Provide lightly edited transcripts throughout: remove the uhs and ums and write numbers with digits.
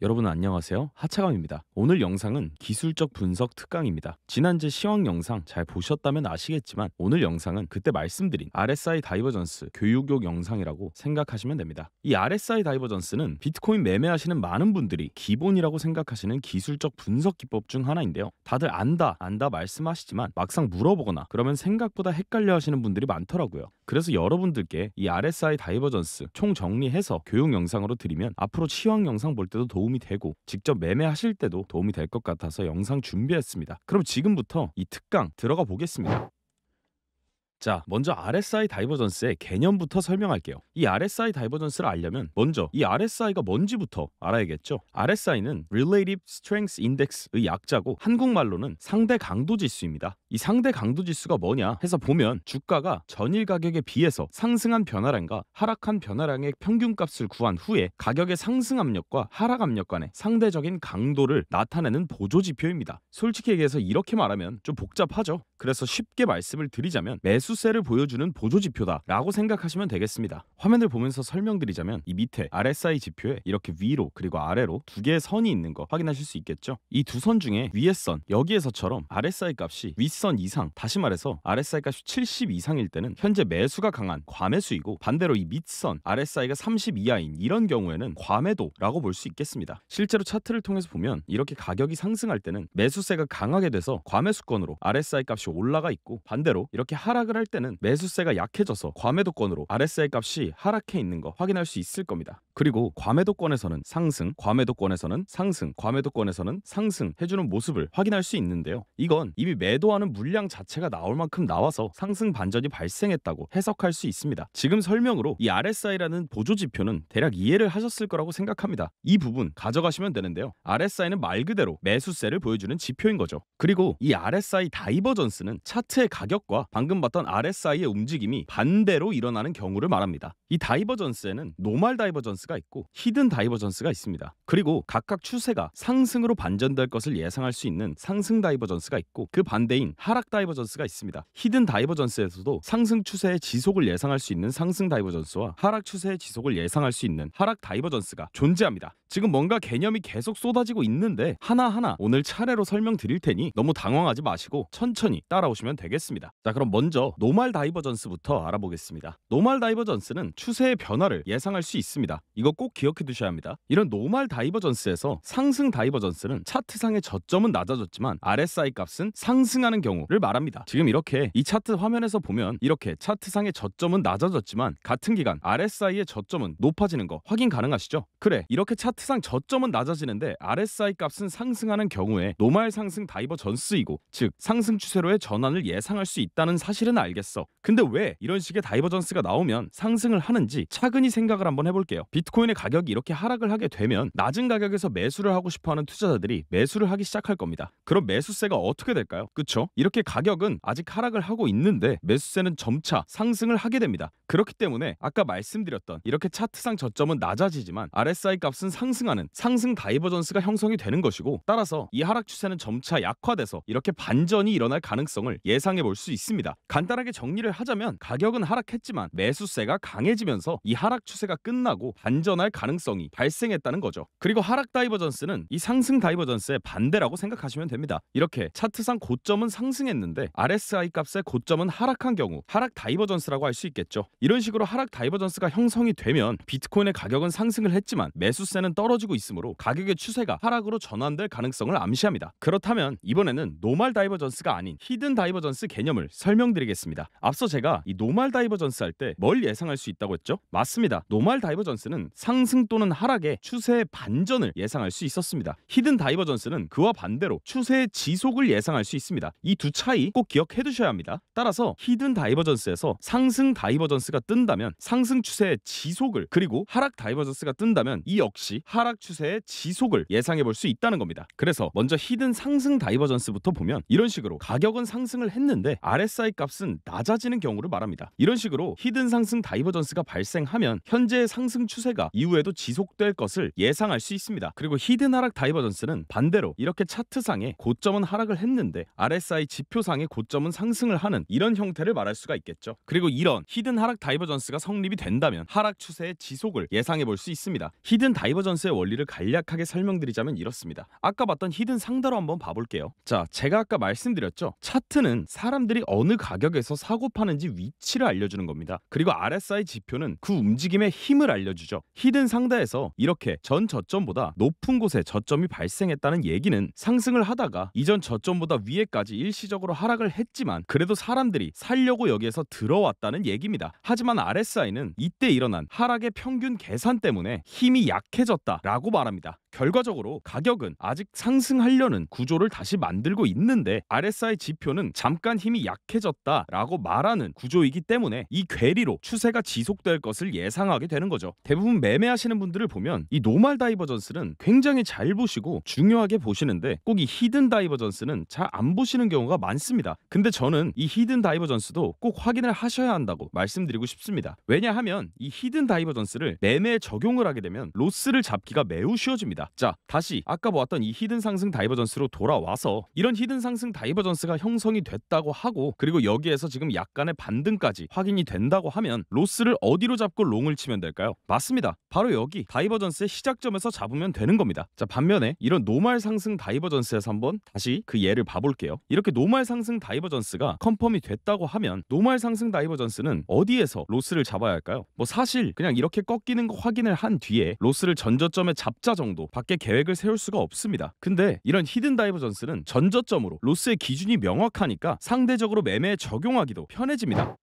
여러분 안녕하세요. 하차감입니다. 오늘 영상은 기술적 분석 특강입니다. 지난주 시황 영상 잘 보셨다면 아시겠지만 오늘 영상은 그때 말씀드린 RSI 다이버전스 교육용 영상이라고 생각하시면 됩니다. 이 RSI 다이버전스는 비트코인 매매하시는 많은 분들이 기본이라고 생각하시는 기술적 분석 기법 중 하나인데요. 다들 안다 말씀하시지만 막상 물어보거나 그러면 생각보다 헷갈려 하시는 분들이 많더라고요. 그래서 여러분들께 이 RSI 다이버전스 총 정리해서 교육 영상으로 드리면 앞으로 시황 영상 볼 때도 도움이 되고 직접 매매하실 때도 도움이 될 것 같아서 영상 준비했습니다. 그럼 지금부터 이 특강 들어가 보겠습니다. 자, 먼저 RSI 다이버전스의 개념부터 설명할게요. 이 RSI 다이버전스를 알려면 먼저 이 RSI가 뭔지부터 알아야겠죠. RSI는 Relative Strength Index의 약자고 한국말로는 상대 강도 지수입니다. 이 상대 강도 지수가 뭐냐 해서 보면 주가가 전일 가격에 비해서 상승한 변화량과 하락한 변화량의 평균값을 구한 후에 가격의 상승 압력과 하락 압력 간의 상대적인 강도를 나타내는 보조지표입니다. 솔직히 얘기해서 이렇게 말하면 좀 복잡하죠. 그래서 쉽게 말씀을 드리자면 매수세를 보여주는 보조지표다라고 생각하시면 되겠습니다. 화면을 보면서 설명드리자면 이 밑에 RSI 지표에 이렇게 위로 그리고 아래로 두 개의 선이 있는 거 확인하실 수 있겠죠. 이 두 선 중에 위의 선 여기에서처럼 RSI 값이 윗선 이상, 다시 말해서 RSI 값이 70 이상일 때는 현재 매수가 강한 과매수이고 반대로 이 밑선 RSI가 30 이하인 이런 경우에는 과매도라고 볼 수 있겠습니다. 실제로 차트를 통해서 보면 이렇게 가격이 상승할 때는 매수세가 강하게 돼서 과매수권으로 RSI 값이 올라가 있고 반대로 이렇게 하락을 할 때는 매수세가 약해져서 과매도권으로 RSI 값이 하락해 있는 거 확인할 수 있을 겁니다. 그리고 과매도권에서는 상승, 과매도권에서는 상승, 과매도권에서는 상승 해주는 모습을 확인할 수 있는데요. 이건 이미 매도하는 물량 자체가 나올 만큼 나와서 상승 반전이 발생했다고 해석할 수 있습니다. 지금 설명으로 이 RSI라는 보조지표는 대략 이해를 하셨을 거라고 생각합니다. 이 부분 가져가시면 되는데요. RSI는 말 그대로 매수세를 보여주는 지표인 거죠. 그리고 이 RSI 다이버전스는 차트의 가격과 방금 봤던 RSI의 움직임이 반대로 일어나는 경우를 말합니다. 이 다이버전스에는 노멀 다이버전스가 있고 히든 다이버전스가 있습니다. 그리고 각각 추세가 상승으로 반전될 것을 예상할 수 있는 상승 다이버전스가 있고 그 반대인 하락 다이버전스가 있습니다. 히든 다이버전스에서도 상승 추세의 지속을 예상할 수 있는 상승 다이버전스와 하락 추세의 지속을 예상할 수 있는 하락 다이버전스가 존재합니다. 지금 뭔가 개념이 계속 쏟아지고 있는데 하나하나 오늘 차례로 설명드릴 테니 너무 당황하지 마시고 천천히 따라오시면 되겠습니다. 자, 그럼 먼저 노멀 다이버전스부터 알아보겠습니다. 노멀 다이버전스는 추세의 변화를 예상할 수 있습니다. 이거 꼭 기억해 두셔야 합니다. 이런 노멀 다이버전스에서 상승 다이버전스는 차트상의 저점은 낮아졌지만 RSI 값은 상승하는 경우를 말합니다. 지금 이렇게 이 차트 화면에서 보면 이렇게 차트상의 저점은 낮아졌지만 같은 기간 RSI의 저점은 높아지는 거 확인 가능하시죠? 그래, 이렇게 차트상 저점은 낮아지는데 RSI 값은 상승하는 경우에 노멀 상승 다이버전스이고 즉 상승 추세로의 전환을 예상할 수 있다는 사실은 알겠어. 근데 왜 이런 식의 다이버전스가 나오면 상승을 하는지 차근히 생각을 한번 해볼게요. 비트코인의 가격이 이렇게 하락을 하게 되면 낮은 가격에서 매수를 하고 싶어하는 투자자들이 매수를 하기 시작할 겁니다. 그럼 매수세가 어떻게 될까요? 그쵸? 이렇게 가격은 아직 하락을 하고 있는데 매수세는 점차 상승을 하게 됩니다. 그렇기 때문에 아까 말씀드렸던 이렇게 차트상 저점은 낮아지지만 RSI 값은 상승하는 상승 다이버전스가 형성이 되는 것이고 따라서 이 하락 추세는 점차 약화돼서 이렇게 반전이 일어날 가능성을 예상해 볼 수 있습니다. 간단하게 정리를 하자면 가격은 하락했지만 매수세가 강해지면서 이 하락 추세가 끝나고 반전할 가능성이 발생했다는 거죠. 그리고 하락 다이버전스는 이 상승 다이버전스의 반대라고 생각하시면 됩니다. 이렇게 차트상 고점은 상승했는데 RSI 값의 고점은 하락한 경우 하락 다이버전스라고 할 수 있겠죠. 이런 식으로 하락 다이버전스가 형성이 되면 비트코인의 가격은 상승을 했지만 매수세는 떨어지고 있으므로 가격의 추세가 하락으로 전환될 가능성을 암시합니다. 그렇다면 이번에는 노멀 다이버전스가 아닌 히든 다이버전스 개념을 설명드리겠습니다. 앞서 제가 이 노멀 다이버전스 할 때 뭘 예상할 수 있다고 했죠? 맞습니다. 노멀 다이버전스는 상승 또는 하락의 추세의 반전을 예상할 수 있었습니다. 히든 다이버전스는 그와 반대로 추세의 지속을 예상할 수 있습니다. 이 두 차이 꼭 기억해 두셔야 합니다. 따라서 히든 다이버전스에서 상승 다이버전스가 뜬다면 상승 추세의 지속을, 그리고 하락 다이버전스가 뜬다면 이 역시 하락 추세의 지속을 예상해 볼 수 있다는 겁니다. 그래서 먼저 히든 상승 다이버전스부터 보면 이런 식으로 가격은 상승을 했는데 RSI 값은 낮아지는 경우를 말합니다. 이런 식으로 히든 상승 다이버전스가 발생하면 현재의 상승 추세가 이후에도 지속될 것을 예상할 수 있습니다. 그리고 히든 하락 다이버전스는 반대로 이렇게 차트상의 고점은 하락을 했는데 RSI 지표상의 고점은 상승을 하는 이런 형태를 말할 수가 있겠죠. 그리고 이런 히든 하락 다이버전스가 성립이 된다면 하락 추세의 지속을 예상해 볼 수 있습니다. 히든 다이버전스 다이버전스의 원리를 간략하게 설명드리자면 이렇습니다. 아까 봤던 히든 상다로 한번 봐볼게요. 자, 제가 아까 말씀드렸죠. 차트는 사람들이 어느 가격에서 사고 파는지 위치를 알려주는 겁니다. 그리고 RSI 지표는 그 움직임의 힘을 알려주죠. 히든 상다에서 이렇게 전 저점보다 높은 곳에 저점이 발생했다는 얘기는 상승을 하다가 이전 저점보다 위에까지 일시적으로 하락을 했지만 그래도 사람들이 살려고 여기에서 들어왔다는 얘기입니다. 하지만 RSI는 이때 일어난 하락의 평균 계산 때문에 힘이 약해졌다라고 말합니다. 결과적으로 가격은 아직 상승하려는 구조를 다시 만들고 있는데 RSI 지표는 잠깐 힘이 약해졌다라고 말하는 구조이기 때문에 이 괴리로 추세가 지속될 것을 예상하게 되는 거죠. 대부분 매매하시는 분들을 보면 이 노멀 다이버전스는 굉장히 잘 보시고 중요하게 보시는데 꼭 이 히든 다이버전스는 잘 안 보시는 경우가 많습니다. 근데 저는 이 히든 다이버전스도 꼭 확인을 하셔야 한다고 말씀드리고 싶습니다. 왜냐하면 이 히든 다이버전스를 매매에 적용을 하게 되면 로스를 잡기가 매우 쉬워집니다. 자, 다시 아까 보았던 이 히든 상승 다이버전스로 돌아와서 이런 히든 상승 다이버전스가 형성이 됐다고 하고 그리고 여기에서 지금 약간의 반등까지 확인이 된다고 하면 로스를 어디로 잡고 롱을 치면 될까요? 맞습니다. 바로 여기 다이버전스의 시작점에서 잡으면 되는 겁니다. 자, 반면에 이런 노멀 상승 다이버전스에서 한번 다시 그 예를 봐볼게요. 이렇게 노멀 상승 다이버전스가 컨펌이 됐다고 하면 노멀 상승 다이버전스는 어디에서 로스를 잡아야 할까요? 뭐 사실 그냥 이렇게 꺾이는 거 확인을 한 뒤에 로스를 전저점에 잡자 정도 밖에 계획을 세울 수가 없습니다. 근데 이런 히든 다이버전스는 전저점으로 로스의 기준이 명확하니까 상대적으로 매매에 적용하기도 편해집니다.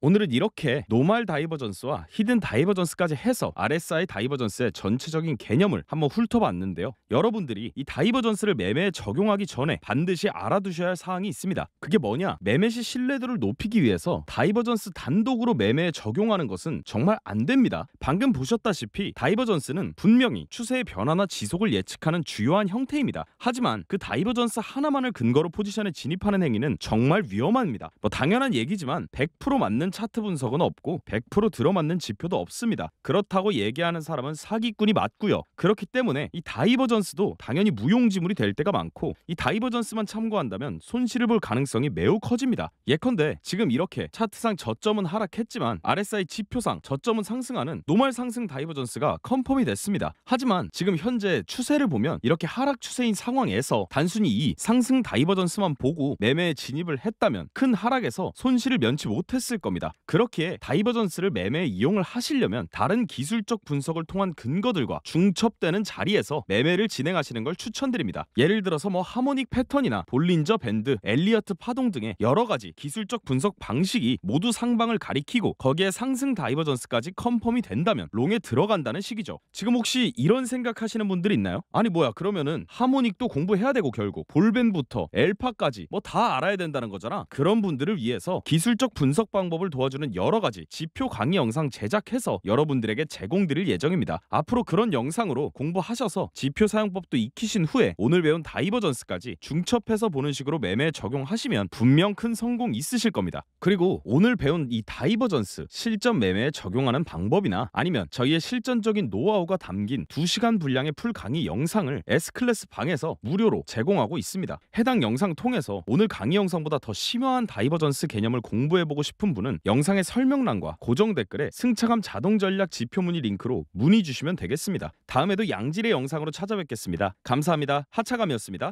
오늘은 이렇게 노멀 다이버전스와 히든 다이버전스까지 해서 RSI 다이버전스의 전체적인 개념을 한번 훑어봤는데요. 여러분들이 이 다이버전스를 매매에 적용하기 전에 반드시 알아두셔야 할 사항이 있습니다. 그게 뭐냐? 매매 시 신뢰도를 높이기 위해서 다이버전스 단독으로 매매에 적용하는 것은 정말 안 됩니다. 방금 보셨다시피 다이버전스는 분명히 추세의 변화나 지속을 예측하는 주요한 형태입니다. 하지만 그 다이버전스 하나만을 근거로 포지션에 진입하는 행위는 정말 위험합니다. 뭐 당연한 얘기지만 100% 맞는 차트 분석은 없고 100% 들어맞는 지표도 없습니다. 그렇다고 얘기하는 사람은 사기꾼이 맞고요. 그렇기 때문에 이 다이버전스도 당연히 무용지물이 될 때가 많고 이 다이버전스만 참고한다면 손실을 볼 가능성이 매우 커집니다. 예컨대 지금 이렇게 차트상 저점은 하락했지만 RSI 지표상 저점은 상승하는 노멀 상승 다이버전스가 컨펌이 됐습니다. 하지만 지금 현재 추세를 보면 이렇게 하락 추세인 상황에서 단순히 이 상승 다이버전스만 보고 매매에 진입을 했다면 큰 하락에서 손실을 면치 못했을 겁니다. 그렇기에 다이버전스를 매매에 이용을 하시려면 다른 기술적 분석을 통한 근거들과 중첩되는 자리에서 매매를 진행하시는 걸 추천드립니다. 예를 들어서 뭐 하모닉 패턴이나 볼린저 밴드, 엘리어트 파동 등의 여러 가지 기술적 분석 방식이 모두 상방을 가리키고 거기에 상승 다이버전스까지 컨펌이 된다면 롱에 들어간다는 식이죠. 지금 혹시 이런 생각하시는 분들 있나요? 아니 뭐야, 그러면은 하모닉도 공부해야 되고 결국 볼밴부터 엘파까지 뭐 다 알아야 된다는 거잖아. 그런 분들을 위해서 기술적 분석 방법을 도와주는 여러 가지 지표 강의 영상 제작해서 여러분들에게 제공드릴 예정입니다. 앞으로 그런 영상으로 공부하셔서 지표 사용법도 익히신 후에 오늘 배운 다이버전스까지 중첩해서 보는 식으로 매매에 적용하시면 분명 큰 성공 있으실 겁니다. 그리고 오늘 배운 이 다이버전스 실전 매매에 적용하는 방법이나 아니면 저희의 실전적인 노하우가 담긴 2시간 분량의 풀 강의 영상을 S클래스 방에서 무료로 제공하고 있습니다. 해당 영상 통해서 오늘 강의 영상보다 더 심화한 다이버전스 개념을 공부해보고 싶은 분은 영상의 설명란과 고정 댓글에 승차감 자동 전략 지표 문의 링크로 문의 주시면 되겠습니다. 다음에도 양질의 영상으로 찾아뵙겠습니다. 감사합니다. 하차감이었습니다.